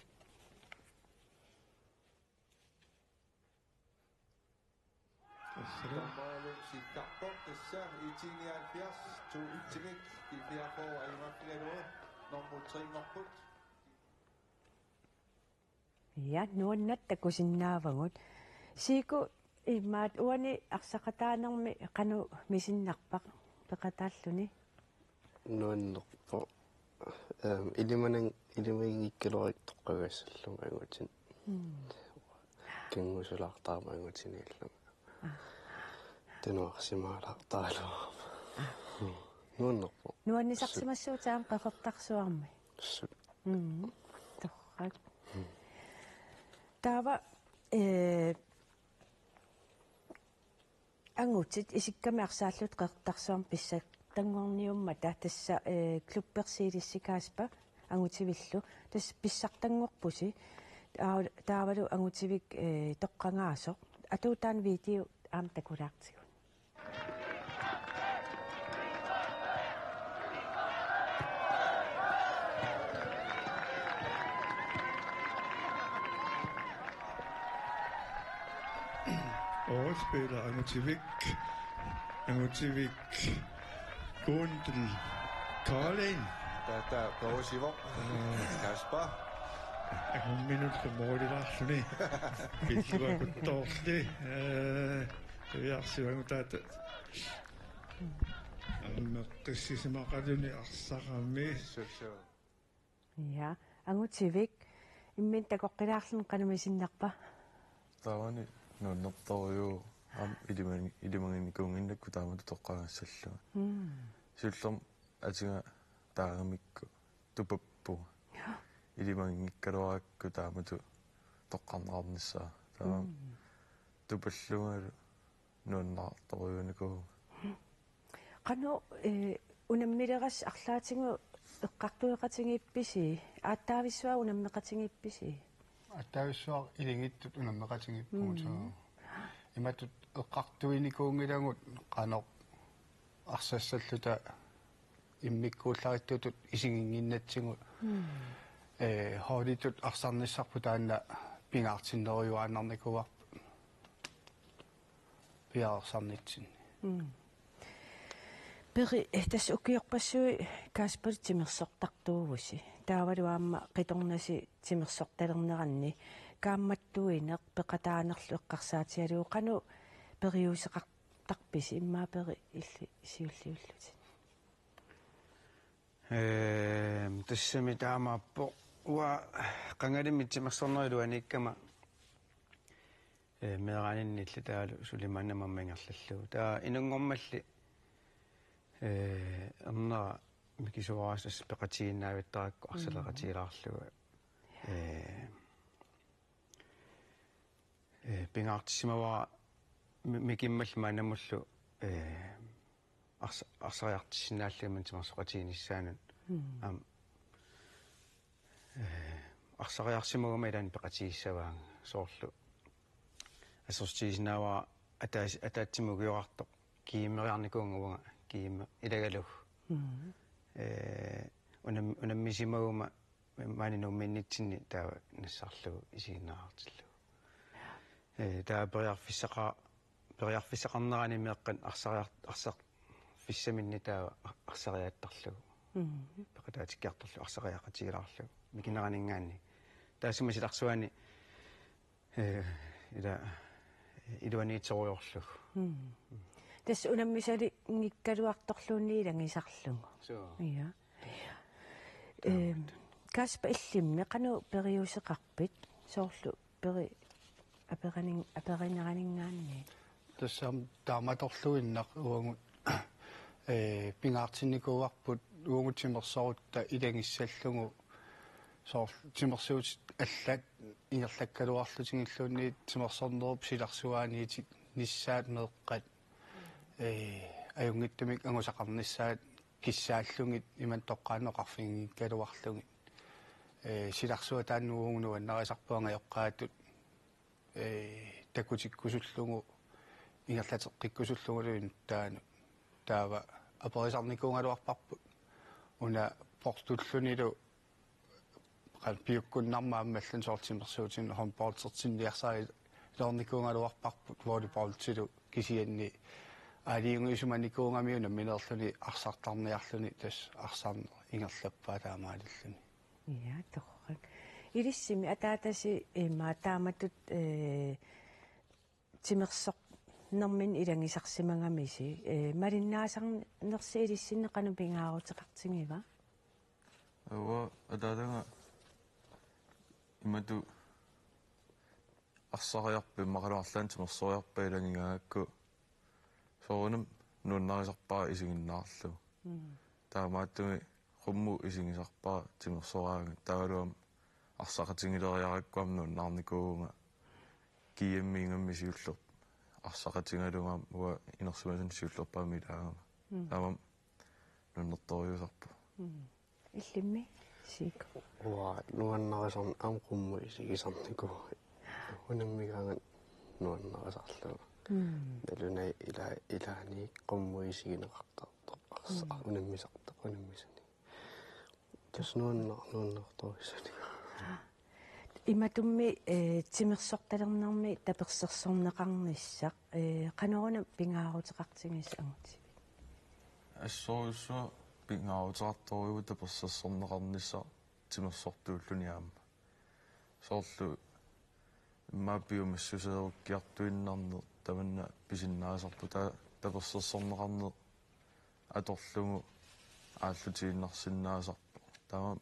я нуаннат такусиннаавагут сику имаат уани арсақатаанерми қану мисиннарпақ пеқатааллуни нуаннерпо илимаингиккалорик тоққагассаллума ангутин кенгусулаартаама ангутинииллума тенуарсимаалаартаалуама нуаннерпо нуаннисарсимассуутаам қақертарсуарми торрак таава ангутит исикками арсааллут қертарсуарм писсат тангорниуммата тасса клубперсиилиссикааспа ангутивиллу тас писсартангорпуси таавалу ангутивик тоққангаасоқ атуутаан видео аам такулаартигу Overspiller Angutivik gående til Karlen. Der går også i vor. Kasper. Jeg har minut på målet der, så det. Det var godt dårligt. Det er så langt at меққиссисимақалуни арсақами я ангутивик иммин такоққилаарлун қанумисиннарпа тавани нуннерторюу ам илимангинникуунгиннакку таамату тоққагассаллуга сиуллерм атинга таагамикку тупаппу илимангиккалуаракку таамату тоққарнеқарниссаа таама тупаллунгалу нууннаарторюунику qanu unammileras арлаатингу эққартуеқатингипписи ааттаависсуа унаммеқатингипписи аттаависсуар илингиттут унаммеқатингиппугутаа иматут эққартуиникуунгилагут қанеқ арсассаллута иммиккууллариттутут исигингиннатсигу хоолитут арсарниссарпу таанна пингаартиннеруйуааннарникуарпу пиаарсарнитсин пери тас укиорпассуи каспер тимерсортартуувуси таавалуаама қиторнаси тимерсорталернеранни каамматтуинеқ пеқатаанерлу эққарсаатиалуу қану периусеқартарписи иммаа пери илли сиуллиуллути тассами таамааппо уа қангалимми тимерсорнерилуаниккама меэрааниннилли таалу сулиманнамаммангерллу таа инунгормалли эрнера микисуарасас пеқатигиннаавиттаракку арсалеқатигилаарлуга пингаартиссимавара микиммал манамуллу арсариартиссинааллиман тимарсоқатигиниссаанут ам арсариарсимагума илаани пеқатигиссаваан соорлу ассортииснаава атаатсимугиоқартоқ кииммериарникуунгавага киимме илагалуг унаммисимагума маанинумминнитсинни таава нассарлугу исигиннааартиллугу таа периарфиссақарнерани меэққан арсақ фиссаминни таава арсариааттарлугу пеқатаатиккиартарлу арсариақатигилаарлугу микинеранингаанни таасумасиларсуани илуаниитсоруйорлугу тас унаммисали ngikkaluartorluunni ilangisarlugu iya каспа иллимме qanu periuseqarpit soorlu peri аперинеранингаанни тассам тааматорлуиннақ уангут пингаартинникууарпут уангутимерсорутта илангиссаллугу соор тимерсуут аллат ингерлаккалуарлутингиллуунни тимерсорнеруп силарсуааниитик ниссаат меэққат аюнгиттамик ангусақарниссаат киссааллугит иман тоққааноқарфингиккалуарлугит силарсуа тааннуугунуаннарисарпуангаёққаатут такутиккусуллугу ингерлатеққиккусуллугулуин таану таава аперисарникуунгалуарпарпут уна портуллунилу qal piukkunnarmaammallan soortimmersuutin homportsertinniarsari loornikuungaluarparput volleyballtilu kisianni аалиунгисуманикуунгамиуна минерлүни арсартарниарлүни тас арсаарне ингерлаппаа таамаалиллүни я торрак илиссими атаатаси маатааматут тимерсоқ нэрмин илангисарсимангамиси малиннаасарнерси илиссиннеқану пингаарутеқартингива ава атаатага имату арсариарпи мақалуарлаан тимерсориарпа илангигаакку соонам нуннарисарпаа исигиннаарлу таамааттуми хумму исигисарпаа тимерсораага таалуам арсақатингилериараккуам нуннаарникууга киэммингамми сиуллер арсақатингалугаам уа инерсумасан сиуллерпаами таама таамам нуннерториусарпу иллимми сик уа нуаннарисарн аам хумму исигисарникуу унаммигаангат нуаннарисарлу налунай илаани qummuisigинеқартартоқ арса унаммисартоқ унаммисани таснуаннарторисани иматумми тимерсорталернарми таперсерсорнеқарниссақ қанеруна пингаарутеқартигис ангути ассоруссуа пингаарутеқарторугу таперсерсорнеқарнисса тимерсортууллуниаама соорлу иммааппиумассусееруккиартуиннарне таманна писиннаасарпу таперсерсорнеқарне аторлугу ааллутигиннарсиннаасарпу таама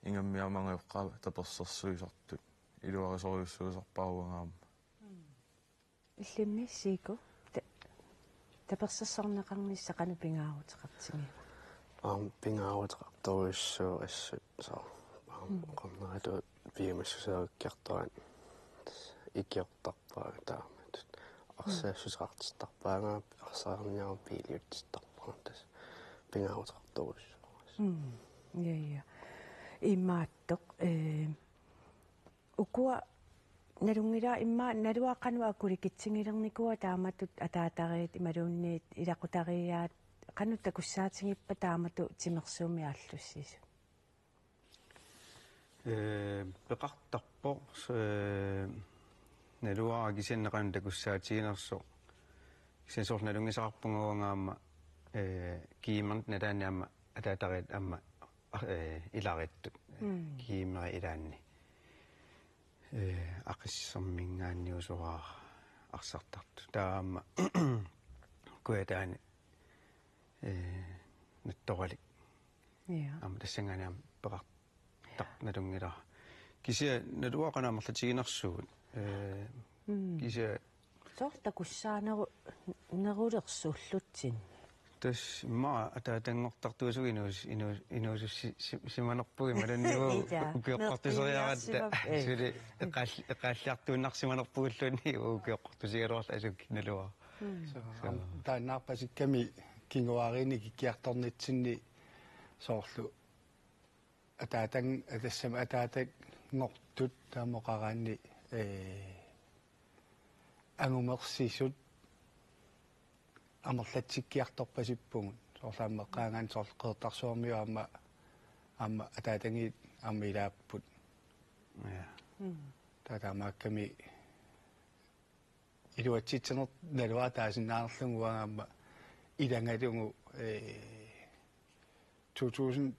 ингаммиамангаюққаа таперсерсуисартут илуарисориуссуисарпааругаама иллимми сико таперсерсорнеқарнisса канупингаагутеқартигива пингаавутеқарторуйссуу ассут саа qorneratu viimassусаагаккиартуан икиортарпаа таамат арсаассусеқартиттарпаага арсаарниару пилиутиттарпаа тас пингаавутеқарторуйссуу я имааттоқ укуа налунгила имма налуаққануа аккуликитсигилерникуа тааматут атаатариит ималуунниит илақутариаат qanutta kussaatingippa taamatu timersuumi aallussiisu peqartarpo naluaa kisenneqanuta kussaatiginerso kisensornalungisaqarpunguangaamma kiimernit nalaaniamma ataatariit amma ilarittut kiimeri ilaanni aqissermingaanniusuraa arsartartu taamma kuataani nattoralik am tassanganaam peqartaq nalungila kisia naluaqanaamerlatiginersuut kisia sorta kussaaneru nerulersuullutsin tas ma ataatangortartuusuginuus inuus simanerpugi malanniu ukiortartuseriaratta suli eqaalliartuunnarsimanerpugulluunni ukiortartusigaluarla asukki nalua taannaarpasikkami kinguarini kikkiartornitsinni soorlu ataatang atassam ataatak ngortut taamoqaraanni angumersisut amerlatsikkiartorpasippugut soorlaammeqqaangaan soorqeertarsuarmiu amma ataatangiit ammiilaapput taataamaakkami iluatsitsener nalua taasinnaarlunguagaamma ilangalungu 2016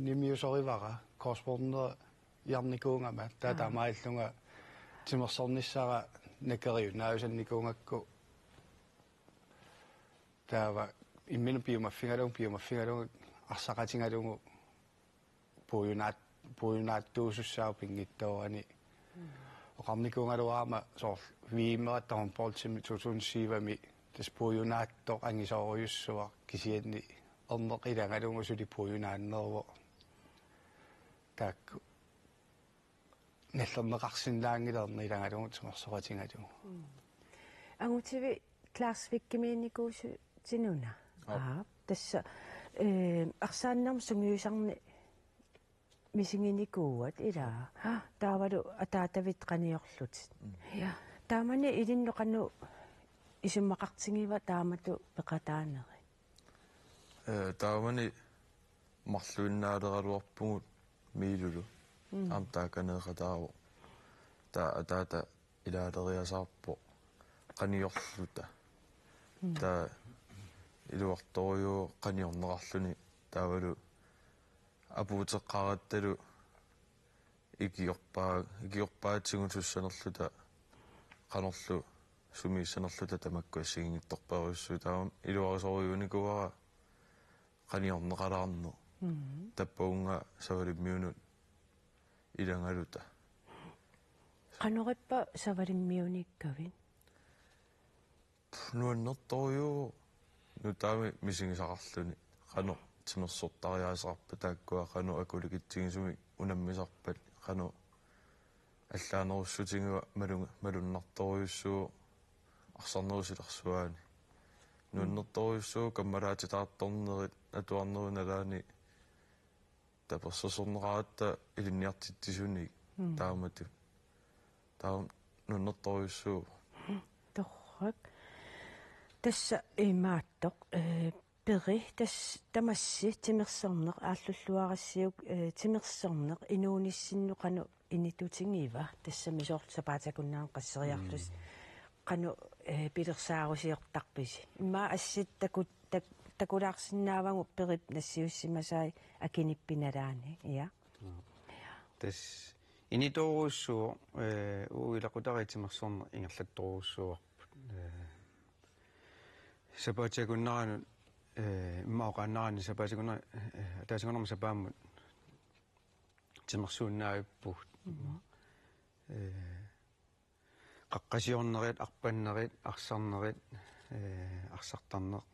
nimiusorivara korrespondenter jarnikuungama taataamaallunga timersornissara nakeriu nausannikuungakku taava imminu piumaffingalungu arsaqatingalungu puujunaattuusussaau pingittoorani oqarnikuungaluaama soor viimerattarun poltimi 2007mi tas puujunaattoq angisoorujussuaq kisianni erneq ilangalungu suli puujunaannervo taakku nallerneqarsinnaangilerni ilangalungu timersoratingalungu angutivi klaasvikkimiinnikuusu tinuna tassa arsaannerm sungiusarni мисингиникууат илаа таавалу атаатавит каниорлут я таамани илинноқану исуммақартингива таамату пеқатаанери таамани марлуиннаалералуарпугут миилулу ам тааканеқатааво таа атаата илаалериасаарпо каниорлута таа илуарториу каниорнеқарлуни таавалу апуутеққаратталу икиорпаатсигун суссанерлута канорлу сумииссанерлута тамаккуассигингитторперуссуу таам илуарисориуникуара каниорнеқалаарну таппаунга савалиммиунут илангалута канориппа савалиммиуниккавин нуаннерториу нутаами мисигисақарлуни қано тимерсортариаасарпа тааккуа қану акуликитсигисуми унаммисарпат қану аллаанеруссутингуа малуннарторюссуу арсарнерусиларсуаани нуаннерторюссуу каммалаатитаарторнерит атуарнеруналаани таперсасорнераатта илинниартиттисуник таамату таам нуаннерторюссуу торрак тасса имааттоқ пери тамасси тимерсорнеқ ааллуллуарассиук тимерсорнеқ инуунissинну қану инитутингива тассами соорлсапаатакуннаан қассериарлус қану пилерсаарусиортарписи имма ассит такулаарсинаавагу перип нассиуссимасаи акиниппиналаани я тас иниторуссуу уилақутаритимерсорнеқ ингерлатторуссуарпут сапаатакуннарану имаоqaannaarni sapaasiguna taasigunarma sapaamut timersuunnaayuppuut qaqqasiornerit arpannerit arsarnerit arsartarneq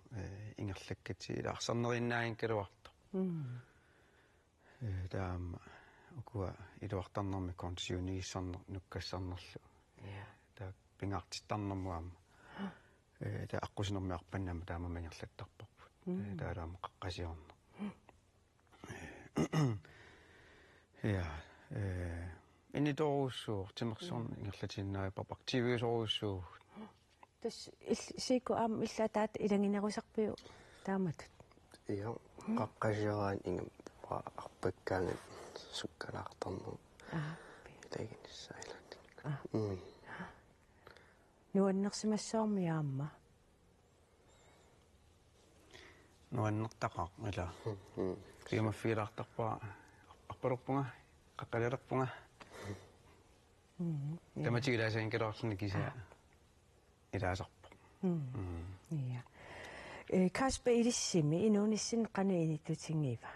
ingerlakkati ila arsarnerinnaagin kaluarta taama ukua iluartarnermi konsiuniissarneq nukkassarnerlu taa pingaartittarnermuama taa aqusinermi arpannama taama mangerlattarparput taalaama qaqqasiorneq ja inni toruussuur timersorn ingerlatinnaai papaktiviusoruussuur tas siku am illa taat ilanginerusarpiu taamatut ja qaqqasioraan ingam arpakkaangat sukkalaartarner ilaginissailat nuannersimassoormi aamma nuannertaqaq ila kiamaffiilaartarpaa arpalerpunga qaqqalilerpunga tamatigilaasaan kalaarluni kisa ilaasarpo ja Kasper ilissimi inuunissin qaniinittutingiiva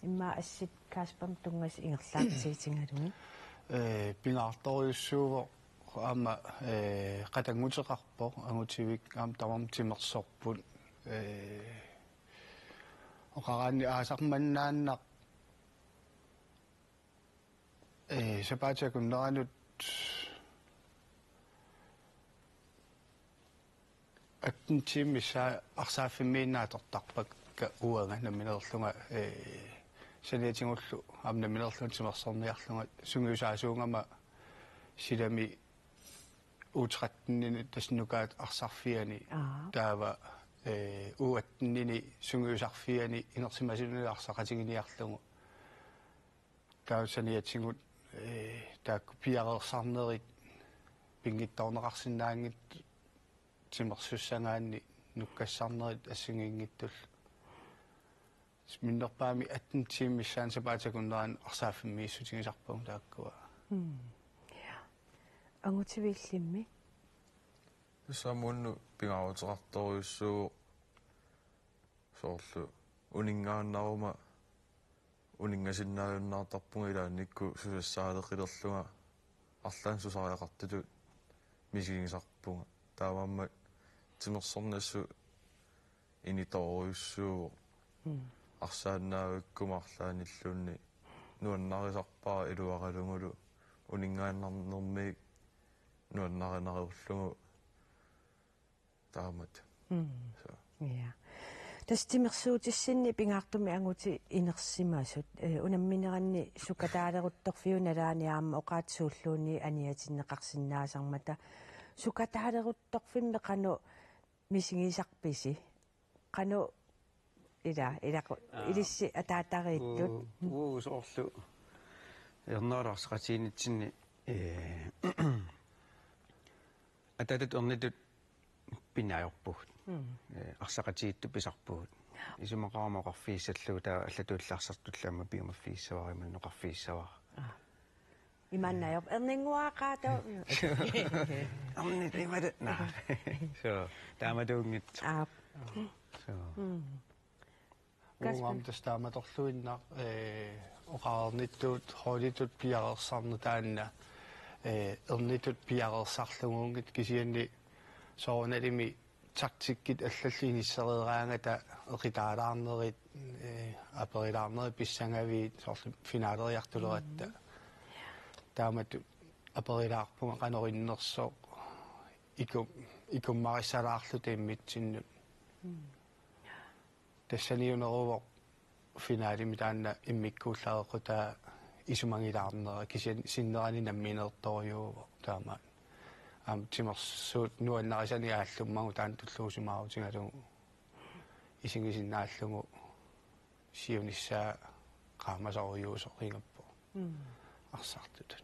imma assit Kasper tungas ingerlaartiitingaluni pingaartoriussuuvo aama qatanguteqarpo angutivik aam tamam timersorput oqaraanni aasarmannaannaq sapaatiakunneranut attentiimissa arsaaffimmииннааторtarpak uanga naminerlunga saniatingullu aam naminerlun timersorniarlunga sungiusaasuungama silami uutrattinnini tasnukaat arsarfiani taava uattinnini sungiusarfiani inersimasinuni arsaqatiginiarlungu taassaniatingut taakku piareersarnerit pingittorneqarsinnaangit timersussangaanni nukkassarnerit assungiingittullu minnerpaami attentiimmissaan sapaatakunneraan arsaaffimmииссутигисарпагум тааккуа ja angutivillimmi самунну пингаарутеқарторюссуу соорлу унингааннарума унингасиннааюннаартарпунга илаанникку сусассаалеқилерлунга арлаан сусариақартутут мисигисарпунга таавамма тимерсорнассу иниторюссуу арсааннаавиккума арлааниллуунни нуаннарисарпаа илуақалунгулу унингааннарнэрмиик нуаннаринаруллугу таамат ja тастимерсуутиссинни пингаартуми ангути инерсимаасут унамминеранни сукатаалерутторфиуналаани аама оqaатсууллууни аниатиннеқарсинаасармата сукатаалерутторфимме қану мисигисарписи қану илақу илисси атаатарииттут соорлу ернаарсақатиинитсинни ататат орнитут пинаajorpugut арсақатиитту писарпугут исумақарамоқарфииссаллугу таа аллатууллаарсартуллаама пиумаффииссавариман ноқарфииссавара иманнаёр эрнингуаақаата амни имада на so таамадуунгит so уам тастааматорлуиннаа оqaarnittuut хоолитут пиареерсарне таанна эрнитут пиареерсарлугуунгит кисианни соорналими тактиккит аллаллиниссерераангата эқитаалаарнерит аперилаарнери писсангавиит соорлу финаалериартулератта таамату аперилаарпунга канориннерсоо икуммариссалаарлу таиммитсинну тассаниунерувоқ финаалими таанна иммиккууллареқутаа исумангилаарнера кисиан синнерани намминерторюува таама ам тимерсуут нуаннарисани ааллуммагу таан туллуусимаарутингалугу исингисиннааллугу сиуниссаа qaamasorujuusoqingappu арсартутут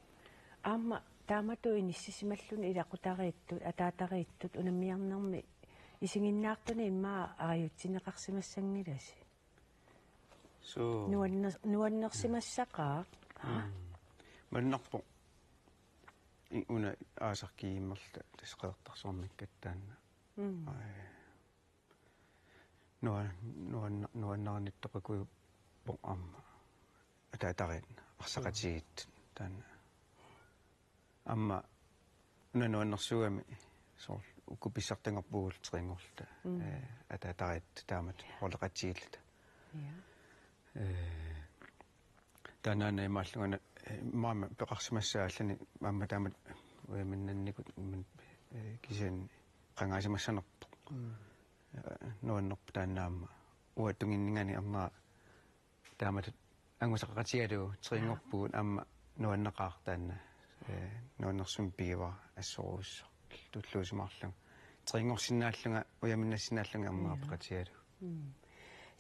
аама таамату иниссисималлуни илақутарииттут атаатарииттут унаммиарнерми исигиннаартуни иммаа ариутсинеқарсимассангиласи so нуаннерсимассақаа маннарпу уна аасаркииммерла тасеқертарсуармиккаттаанна нуаннарниттоқакуи по амма атаатарит арсақатигит таанна амма unanuannersuami soor ukupissartangerpuultriingorluta ataatarit taamat orleqatiillata tanana imaallungana maama peqarsimassaallani maama taamat uiminnannikut kisian qangaasimassanerpo nuannerpu taannaamma uattunginningani ammaa taamat angusaqatigalu triingorpugut aamma nuannaqaartaanna nuannersum pigiva assoruussa tulluusimaarlunga triingorsinnaallunga uyaminnassinaallunga ammaa peqatigalu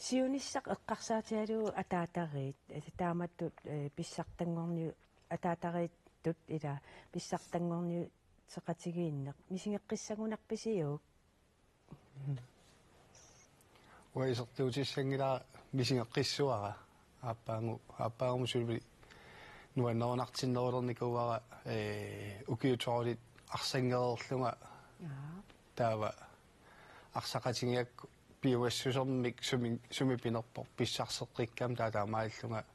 siunissaq eqqarsaatigalu ataatariit taamattut pissartangorniu ataatariittut ila pissartangorniu seqatigiinneq misingeqqissagunarpisiuuk уисертуутиссангила мисингеққиссуара ааппаагумсулми нуаннерунартиннерулерникууара укиуторулит арсангереерлунга таава арсақатингиакку пиуассусермик суми пинерпор писсарсеққиккам таатаамааллунга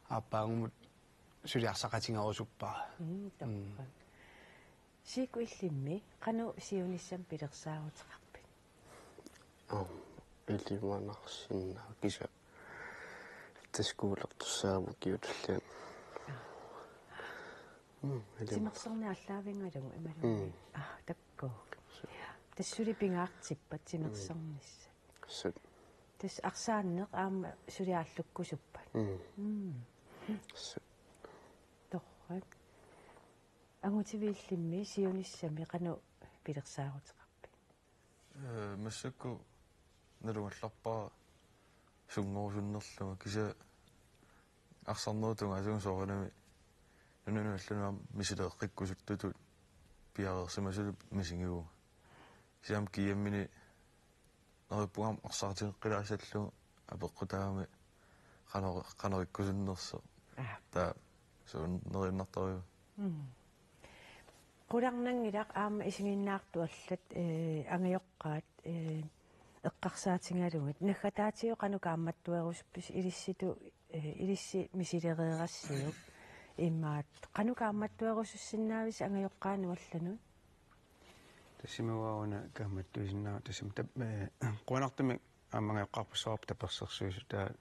ааппаагумут сулиарсақатингерусуппара сику иллимми қану сиуниссам пилерсаагутеқарпит илиманарсинна киса таскуулертуссааму киутуллаан тимерсернааллаавингалугу ималуни такку тассули пингаартиппат тимерсернисса тас арсааннеқ аама сулиааллуккусуппат торрак ангутивииллимми сиуниссами қану пилерсаагутеқарпит массакку налунгалларпаа сунгорусуннерлуга киса арсарнуутунга асуун соорунами нунуаллунуам мисилеэққиккусуттутут пиареерсимасулу мисингиву кисаам кияммини нериппугам арсаартиққилаасаллугу апеққутаагами қанериккусуннерсо та суун нериннарториу qulарнангилақ аама исигиннаартуаллат ангиоққаат эққарсаатингалугат наггатаатио қанука амматтуерусуппис илисситу илисси мисилереерассиук имаат қанука амматтуерусуссиннаавис ангиоққаануаллану тассимуауна кааматтуисиннаа тассим қуанартами аамангиоққарпуссаарп таперсерсуису таа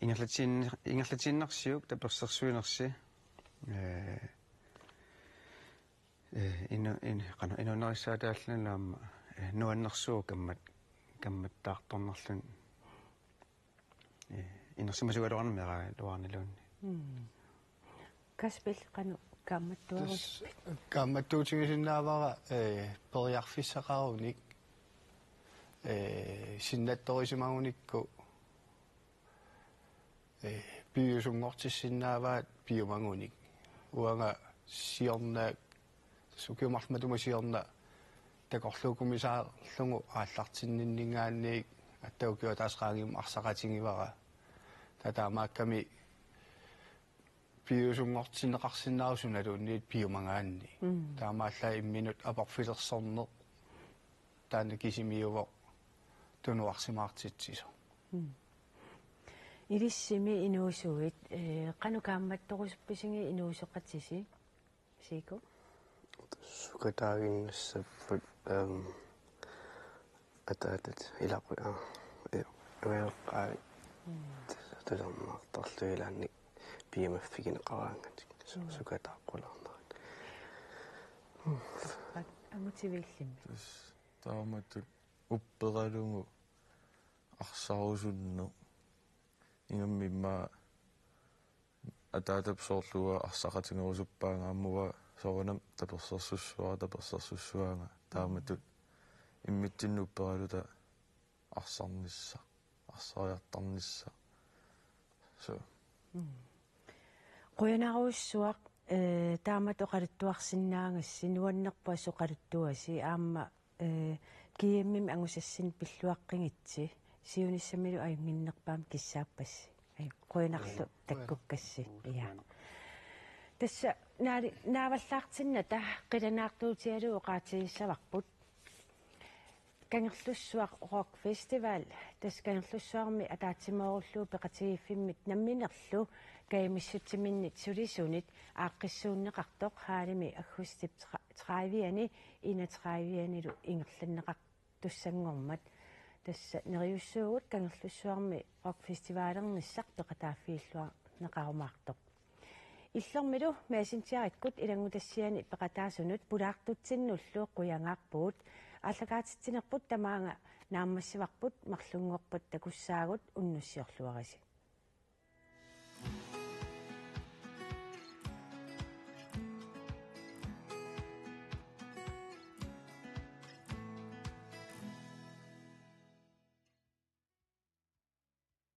ингерлатииннарсиук таперсерсуинерси инунерисаатаалланаама нуаннерсуу камматтаарторнерлун инерсимасугалуарнами луарнилуунни каспил кану камматтуарус камматтуутигисиннаавара периарфиссақаруник синнатторисимагуникку пиусунгортиссиннааваат пиумагуник уанга сиорнаак сукиумарлматума сиорна такорлуукумисаарлугу ааллартинниннингаанниик аттаукиуа таасqaangim арсақатингивара татаамаакками пиусунгортинеқарсинаарусуналуунниит пиумагаанни таамаалла имминут апарфилерсорнеқ таана кисимиуво тунуарсимаартитсисо илиссими инуусуит қанукаамматторусупписинги инуусеқатсиси сику сукатаагиннассаппут атаатат илақуа эвеэққаа тасаммаарторлуилаанник пиэмаффигинеқараангат сукатааққулаарнерит амутивиллимми тааматтут уппералугу арсарусунне ингаммимма атаатапсоорлуа арсақатингерусуппаангааммуа соорнам таперсерсуссуаага тааматтут иммитсиннуппералута арсарнисса арсариартарнисса so qoyanaruussuaq taamatu qaluttuarsinnaagassi nuannerpua soqaluttuasi aamma kiimmim angusassin pilluaqqingitsi siunissamilu ayunginnerpaam kissaapassi ay qoyanarlu takkukkassi iya tassa naavallaartinna ta qilanaartuutialu oqaatigissavarput kangerlussuaq rock festival tas kangerlussuarmi ataatsimorullu peqatigiffimit namminerlu kaimissutsimminnit sulisunit aaqqissuunneqartoq haalimi aggusti 30-ani 31-anilu ingerlanneqar tussangormat tassa neriussuugut kangerlussuarmi rockfestivaalernisaq peqataafiillua neqarumaartoq иллэрмилу маасинтиариккут илангутассиани пеқатаасунут пулаартутсиннуллуу қуянгаарпуут аллагаатитсинерпут тамаанга нааммассиварпут марлунгорпат такуссаагут уннуссиорлуараси